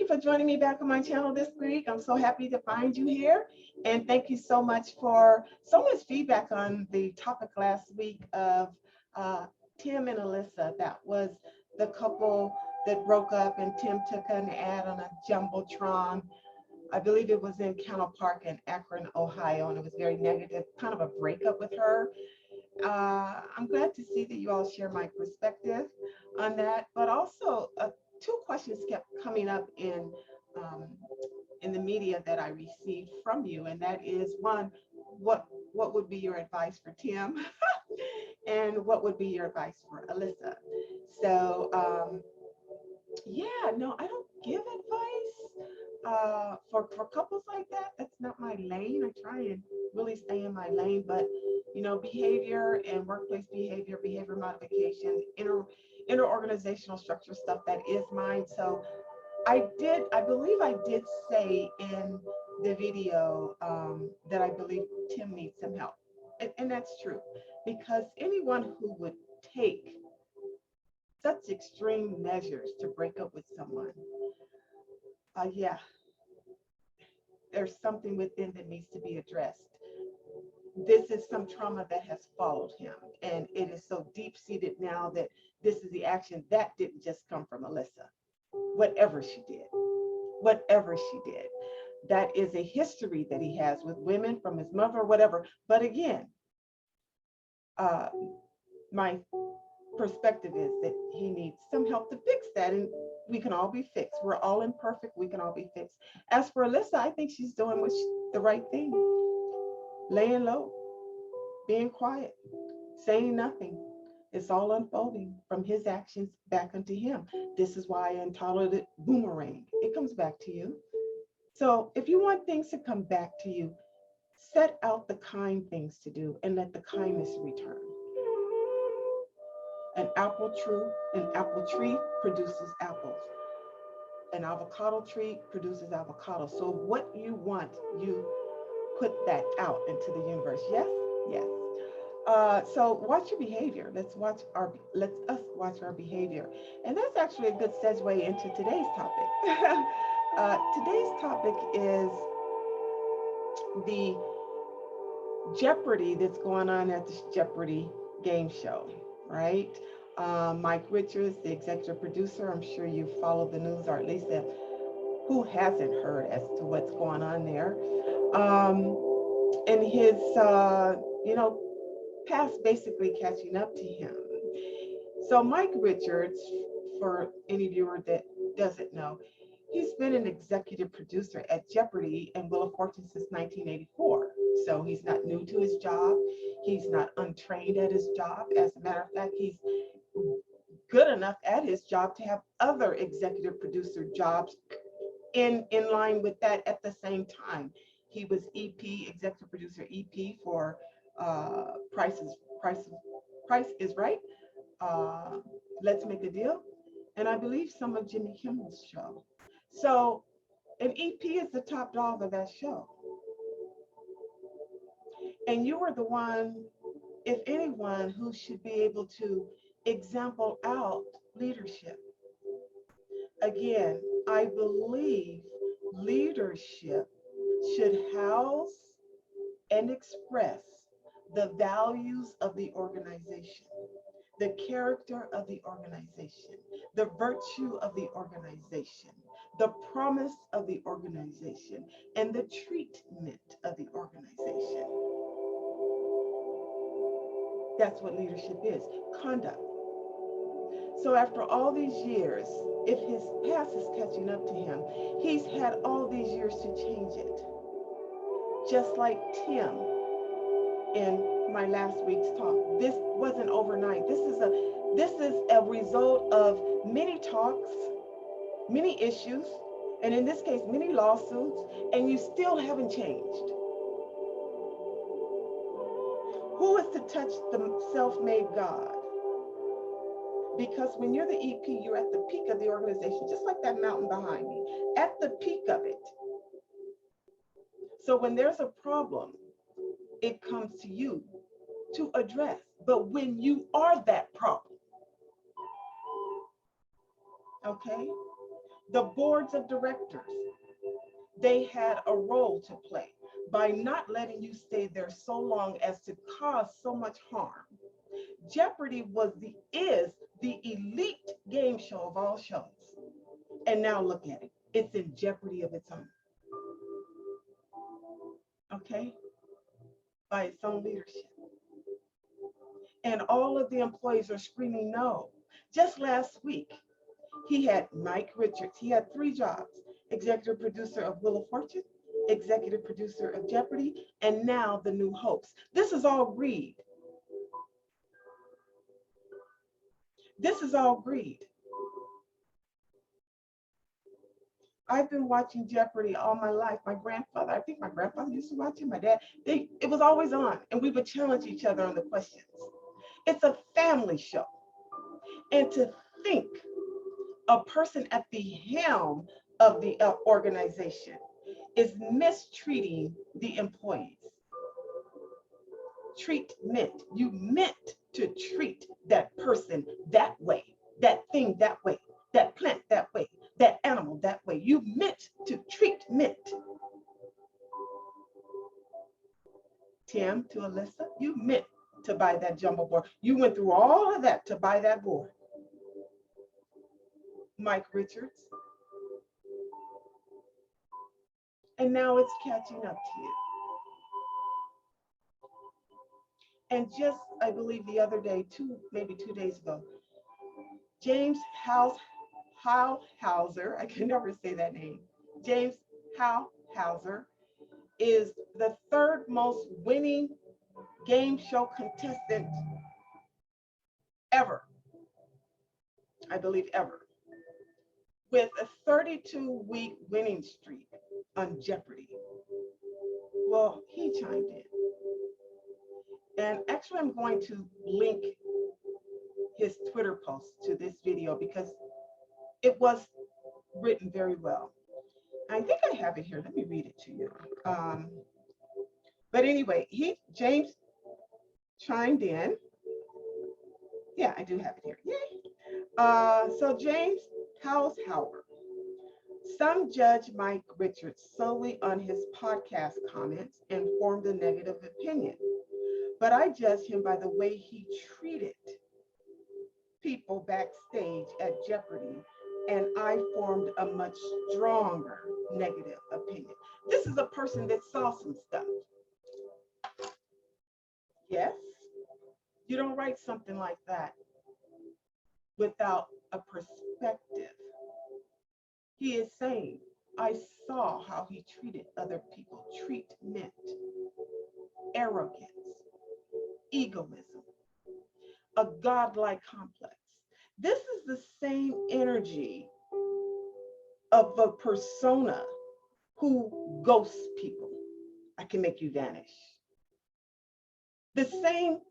you for joining me back on my channel this week. I'm so happy to find you here. And thank you so much for so much feedback on the topic last week of Tim and Alyssa. That was the couple that broke up, and Tim took an ad on a Jumbotron. I believe it was in Canal Park in Akron, Ohio, and it was very negative, kind of a breakup with her. I'm glad to see that you all share my perspective on that, but also two questions kept coming up um, in the media that I received from you, and that is one, what would be your advice for Tim, and what would be your advice for Alyssa? So yeah, no, I don't give advice for couples like that. That's not my lane. I try and really stay in my lane, but behavior and workplace behavior, behavior modification, interorganizational structure stuff, that is mine. So I believe I did say in the video that I believe Tim needs some help. And that's true, because anyone who would take such extreme measures to break up with someone, yeah, there's something within that needs to be addressed. This is some trauma that has followed him, and it is so deep-seated now that this is the action that didn't just come from Alyssa. Whatever she did, that is a history that he has with women from his mother or whatever. But again, my perspective is that he needs some help to fix that, and we can all be fixed. We're all imperfect. We can all be fixed. As for Alyssa, I think she's doing the right thing, laying low, being quiet, saying nothing. It's all unfolding from his actions back unto him. This is why I entitled it Boomerang. It comes back to you. So if you want things to come back to you, set out the kind things to do and let the kindness return. An apple tree produces apples. An avocado tree produces avocado. So what you want, you put that out into the universe. Yes, yes. So watch your behavior. Let's us watch our behavior, and that's actually a good segue into today's topic. Today's topic is the Jeopardy that's going on at the Jeopardy game show, right? Mike Richards, the executive producer, I'm sure you follow the news, or at least who hasn't heard as to what's going on there. And his, past basically catching up to him. So Mike Richards, for any viewer that doesn't know, he's been an executive producer at Jeopardy and Wheel of Fortune since 1984. So he's not new to his job. He's not untrained at his job. As a matter of fact, he's good enough at his job to have other executive producer jobs in line with that at the same time. He was EP, executive producer EP for Price is Right, Let's Make a Deal, and I believe some of Jimmy Kimmel's show. So an EP is the top dog of that show. And you are the one, if anyone, who should be able to example out leadership. Again, I believe leadership should house and express the values of the organization, the character of the organization, the virtue of the organization, the promise of the organization, and the treatment of the organization. That's what leadership is, conduct. So after all these years, if his past is catching up to him, he's had all these years to change it. Just like Tim in my last week's talk. This wasn't overnight. This is a result of many talks, many issues, and in this case, many lawsuits, and you still haven't changed. Who is to touch the self-made God? Because when you're the EP, you're at the peak of the organization, just like that mountain behind me, at the peak of it. So when there's a problem, it comes to you to address. But when you are that problem, okay, The boards of directors, they had a role to play by not letting you stay there so long as to cause so much harm. Jeopardy is the elite game show of all shows. And now look at it. It's in jeopardy of its own. Okay? By its own leadership. And all of the employees are screaming no. Just last week, he had Mike Richards. He had 3 jobs: executive producer of Wheel of Fortune, executive producer of Jeopardy, and now the new host. This is all greed. This is all greed. I've been watching Jeopardy all my life. My grandfather, I think my grandfather used to watch it, my dad, it was always on, and we would challenge each other on the questions. It's a family show. And to think a person at the helm of the organization is mistreating the employees. Treatment. You meant to treat that person that way, that thing that way, that plant that way, that animal that way. You meant to treatment. Tim, to Alyssa, you meant to buy that jumbo board. You went through all of that to buy that board. Mike Richards. And now it's catching up to you. And just, I believe the other day, maybe 2 days ago, James Hauser, I can never say that name. James Hauser is the 3rd most winning game show contestant ever. I believe ever. With a 32-week winning streak on Jeopardy. Well, he chimed in. And actually, I'm going to link his Twitter post to this video because it was written very well. I think I have it here. Let me read it to you. But anyway, James chimed in. Yeah, I do have it here. Yay. So James Hauser. Some judge Mike Richards solely on his podcast comments and formed a negative opinion. But I judge him by the way he treated people backstage at Jeopardy, and I formed a much stronger negative opinion. This is a person that saw some stuff. Yes, you don't write something like that without a perspective. He is saying, I saw how he treated other people. Treatment, arrogance, egoism, a godlike complex. This is the same energy of a persona who ghosts people. I can make you vanish. The same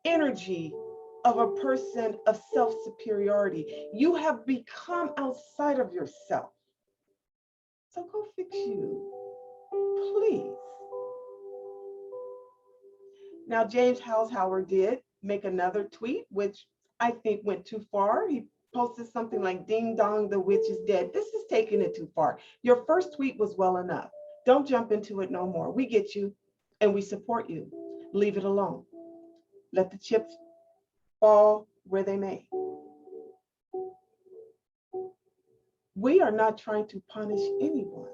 energy of a person of self-superiority. You have become outside of yourself. So go fix you, please. Now, James Hauser did make another tweet, which I think went too far. He posted something like, ding dong, the witch is dead. This is taking it too far. Your first tweet was well enough. Don't jump into it no more. We get you and we support you. Leave it alone. Let the chips fall where they may. We are not trying to punish anyone.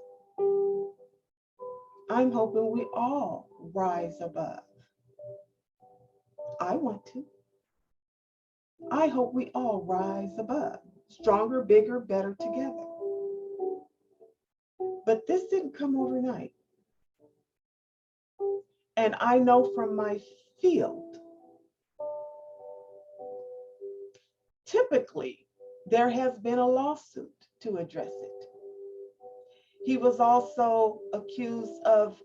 I'm hoping we all rise above. I want to. I hope we all rise above, stronger, bigger, better together. But this didn't come overnight. And I know from my field, typically there has been a lawsuit to address it. He was also accused of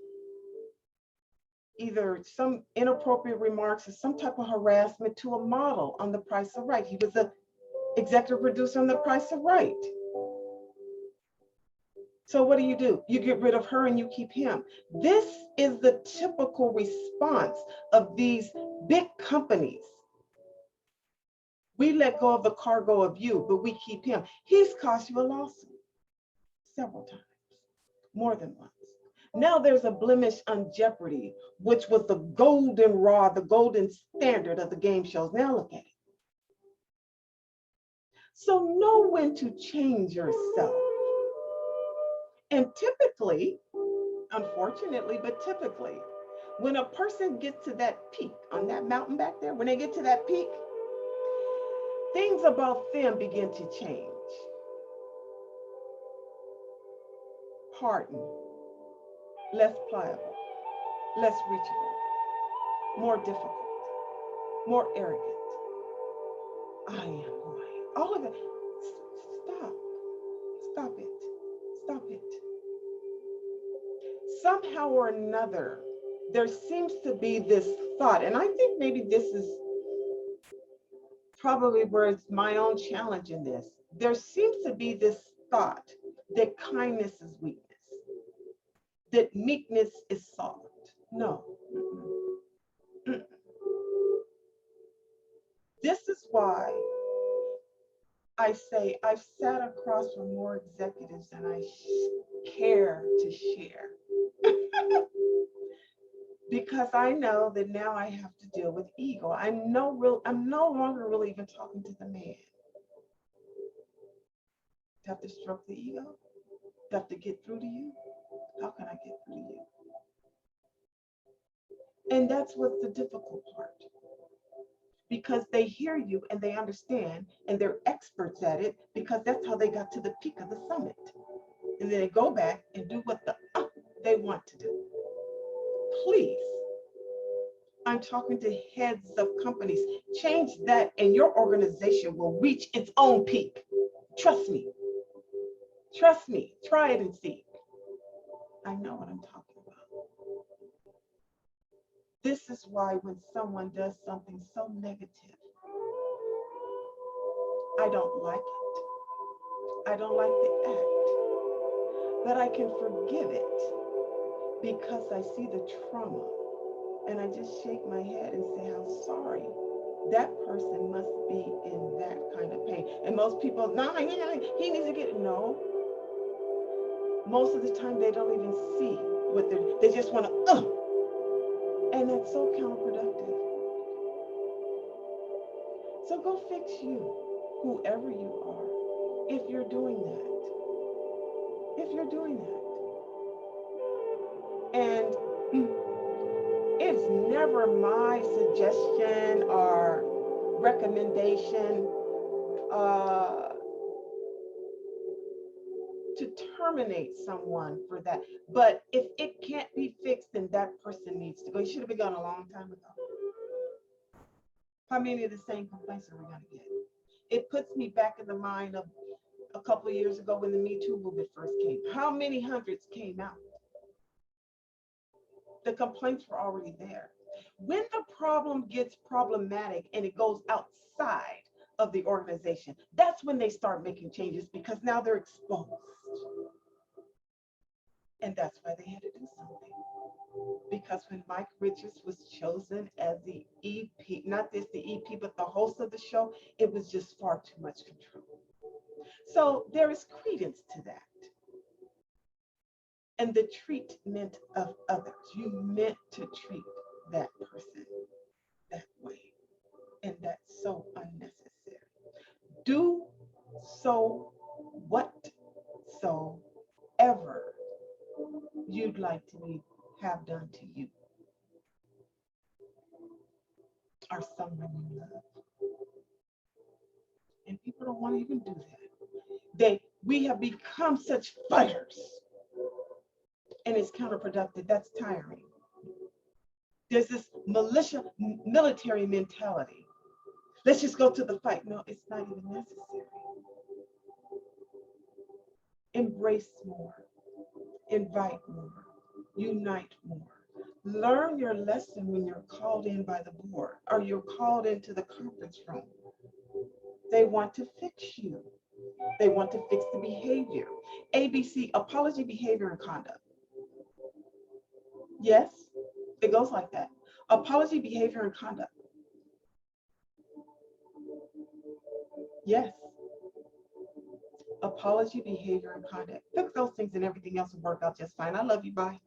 either some inappropriate remarks or some type of harassment to a model on The Price of Right. He was the executive producer on The Price of Right. So what do? You get rid of her and you keep him. This is the typical response of these big companies. We let go of the cargo of you, but we keep him. He's cost you a lawsuit. several times, more than once. Now there's a blemish on Jeopardy, which was the golden rod, the golden standard of the game shows. Now look at it. So know when to change yourself. And typically, unfortunately, but typically, when a person gets to that peak on that mountain back there, when they get to that peak, things about them begin to change. Hardened, less pliable, less reachable, more difficult, more arrogant. I am who I am. All of that. Stop. Stop it. Stop it. Somehow or another, there seems to be this thought, and I think maybe this is probably where it's my own challenge in this. There seems to be this thought that kindness is weakness, that meekness is soft. No. This is why I say I've sat across from more executives than I care to share. Because I know that now I have to deal with ego. I'm no longer really even talking to the man. Have to stroke the ego? Have to get through to you? How can I get through to you? And that's what's the difficult part. Because they hear you and they understand and they're experts at it because that's how they got to the peak of the summit. And then they go back and do what they want to do. Please, I'm talking to heads of companies. Change that and your organization will reach its own peak. Trust me. Trust me. Try it and see. I know what I'm talking about. This is why when someone does something so negative, I don't like it. I don't like the act. But I can forgive it because I see the trauma. And I just shake my head and say how sorry that person must be in that kind of pain. And most people, no, he needs to get it. No. Most of the time they don't even see what they just want to, and that's so counterproductive. So go fix you, whoever you are, if you're doing that. If you're doing that. And it's never my suggestion or recommendation to terminate someone for that. But if it can't be fixed, then that person needs to go. He should have been gone a long time ago. How many of the same complaints are we going to get? It puts me back in the mind of a couple of years ago when the Me Too movement first came. How many hundreds came out? The complaints were already there. When the problem gets problematic and it goes outside of the organization, that's when they start making changes because now they're exposed. And that's why they had to do something. Because when Mike Richards was chosen as the EP, not just the EP, but the host of the show, it was just far too much control. So there is credence to that. And the treatment of others. You meant to treat that person that way. And that's so unnecessary. Do so whatsoever you'd like to have done to you or someone you love. And people don't want to even do that. We have become such fighters. And it's counterproductive. That's tiring. There's this military mentality. Let's just go to the fight. No, it's not even necessary. Embrace more. Invite more. Unite more. Learn your lesson when you're called in by the board or you're called into the conference room. They want to fix you. They want to fix the behavior. ABC, apology, behavior, and conduct. Yes, it goes like that. Apology, behavior, and conduct. Yes. apology, behavior, and conduct. Fix those things and everything else will work out just fine. I love you. Bye.